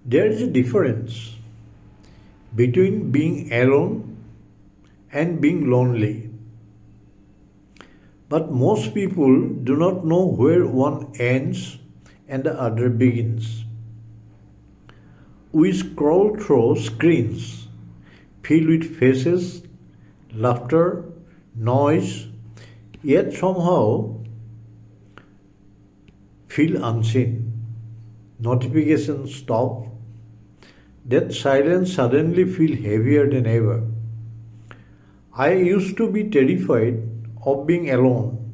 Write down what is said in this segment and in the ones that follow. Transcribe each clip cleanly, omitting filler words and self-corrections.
There is a difference between being alone and being lonely, but most people do not know where one ends and the other begins. We scroll through screens filled with faces, laughter, noise, yet somehow feel unseen. Notifications stop. That silence suddenly feels heavier than ever. I used to be terrified of being alone.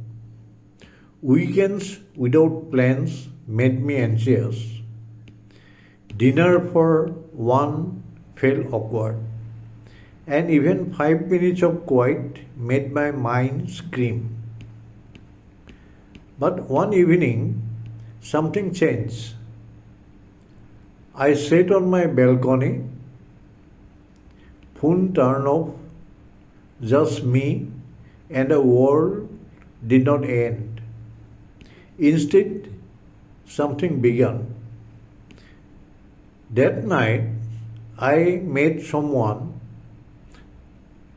Weekends without plans made me anxious. Dinner for one felt awkward. And even 5 minutes of quiet made my mind scream. But one evening, something changed. I sat on my balcony, phone turned off, just me, and the world did not end. Instead, something began. That night, I met someone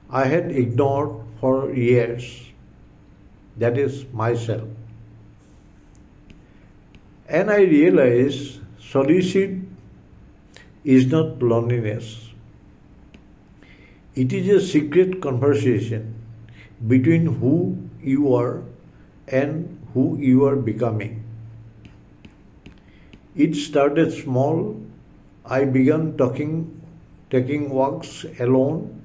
I had ignored for years. That is myself. And I realized solitude is not loneliness. It is a secret conversation between who you are and who you are becoming. It started small. I began taking walks alone,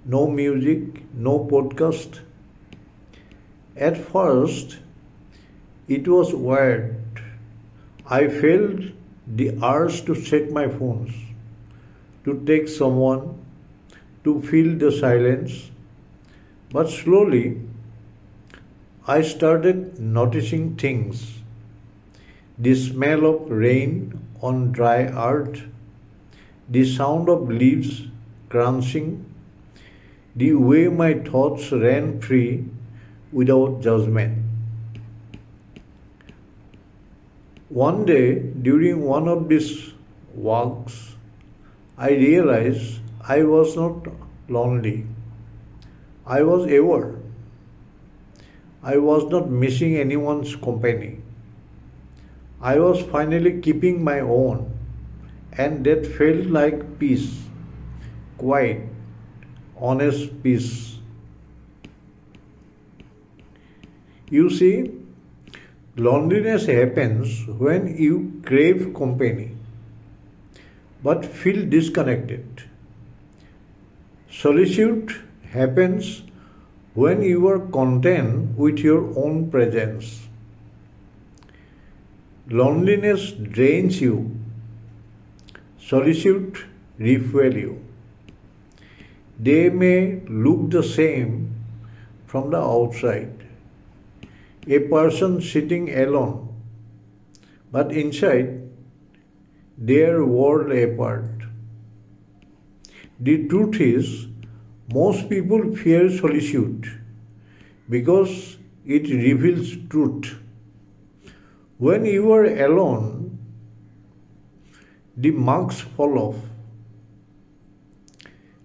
no music, no podcast. At first, it was weird. I felt the urge to check my phones, to text someone, to feel the silence. But slowly, I started noticing things: the smell of rain on dry earth, the sound of leaves crunching, the way my thoughts ran free without judgment. One day, during one of these walks, I realized I was not lonely. I was aware. I was not missing anyone's company. I was finally keeping my own, and that felt like peace, quiet, honest peace. You see, loneliness happens when you crave company but feel disconnected. Solitude happens when you are content with your own presence. Loneliness drains you, solitude refuels you. They may look the same from the outside. A person sitting alone, but inside they are world apart. The truth is, most people fear solitude because it reveals truth. When you are alone, the marks fall off,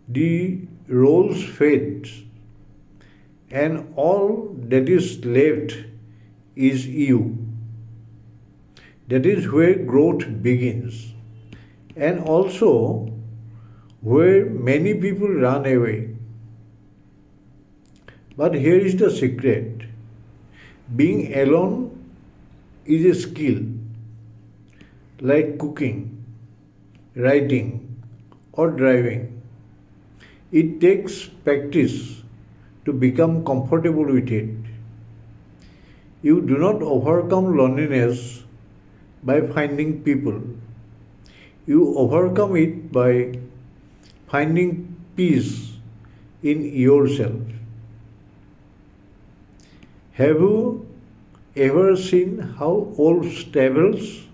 the roles fade, and all that is left is you. That is where growth begins, and also where many people run away. But here is the secret: being alone is a skill, like cooking, writing, or driving. It takes practice to become comfortable with it. You do not overcome loneliness by finding people. You overcome it by finding peace in yourself. Have you ever seen how wolves travels?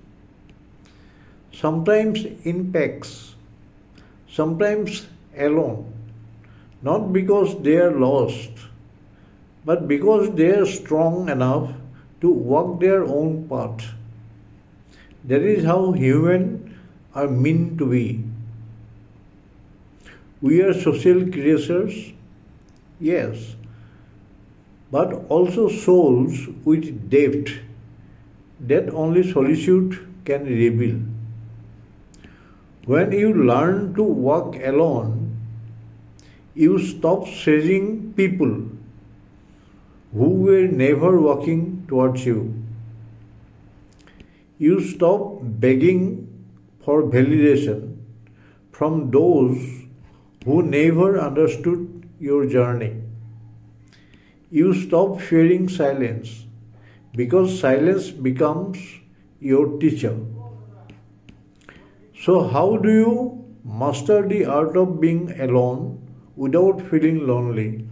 Sometimes in packs, sometimes alone, not because they are lost, but because they are strong enough to walk their own path. That is how human are meant to be. We are social creatures, yes, but also souls with depth that only solitude can reveal. When you learn to walk alone, you stop chasing people who were never walking towards you. You stop begging for validation from those who never understood your journey. You stop fearing silence because silence becomes your teacher. So, how do you master the art of being alone without feeling lonely?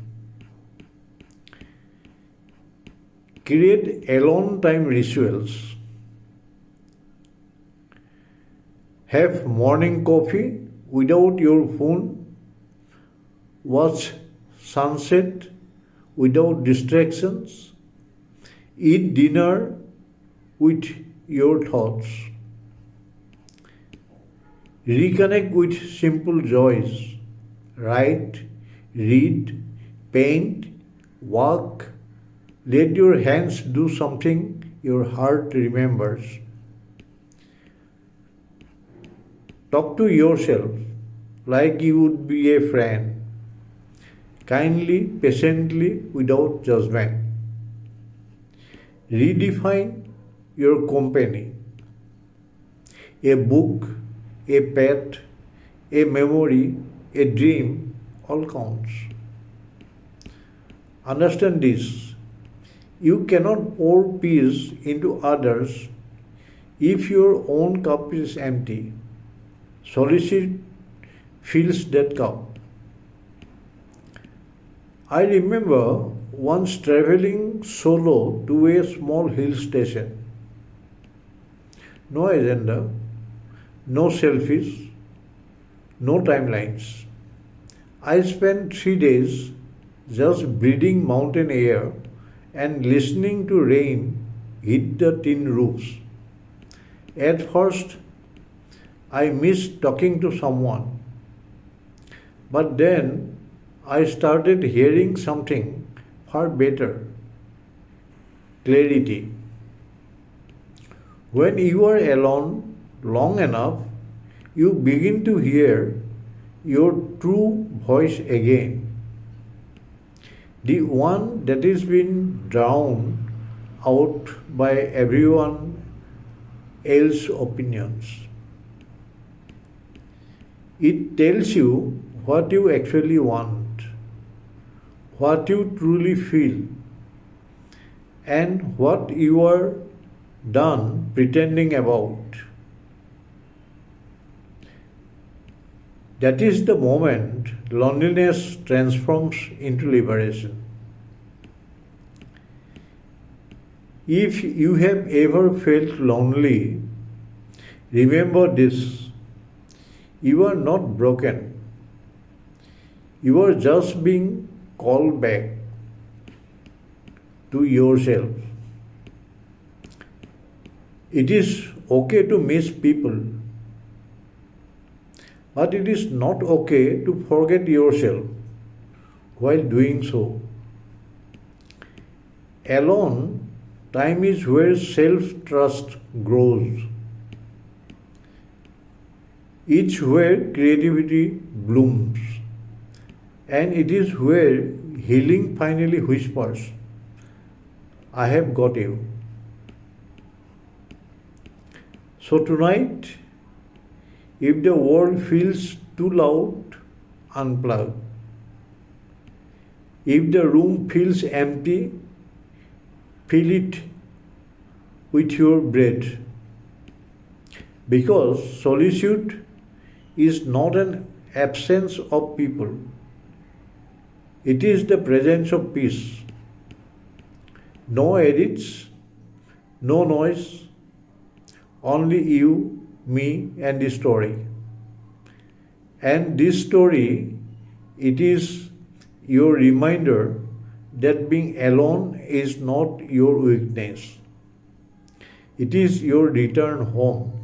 Create alone time rituals. Have morning coffee without your phone. Watch sunset without distractions. Eat dinner with your thoughts. Reconnect with simple joys. Write, read, paint, walk. Let your hands do something your heart remembers. Talk to yourself like you would be a friend, kindly, patiently, without judgment. Redefine your company. A book, a pet, a memory, a dream, all counts. Understand this. You cannot pour peace into others if your own cup is empty. Solitude fills that cup. I remember once traveling solo to a small hill station. No agenda, no selfies, no timelines. I spent 3 days just breathing mountain air and listening to rain hit the tin roofs. At first, I missed talking to someone, but then I started hearing something far better: clarity. When you are alone long enough, you begin to hear your true voice again, the one that is been drowned out by everyone else's opinions. It tells you what you actually want, what you truly feel, and what you are done pretending about. That is the moment loneliness transforms into liberation. If you have ever felt lonely, remember this: you are not broken. You are just being called back to yourself. It is okay to miss people, but it is not okay to forget yourself while doing so. Alone, time is where self trust grows. It's where creativity blooms, and it is where healing finally whispers, I have got you. So tonight, if the world feels too loud, unplug. If the room feels empty, fill it with your breath. Because solitude is not an absence of people, it is the presence of peace. No edits, no noise, only you, me, and the story. And this story, it is your reminder that being alone is not your weakness. It is your return home.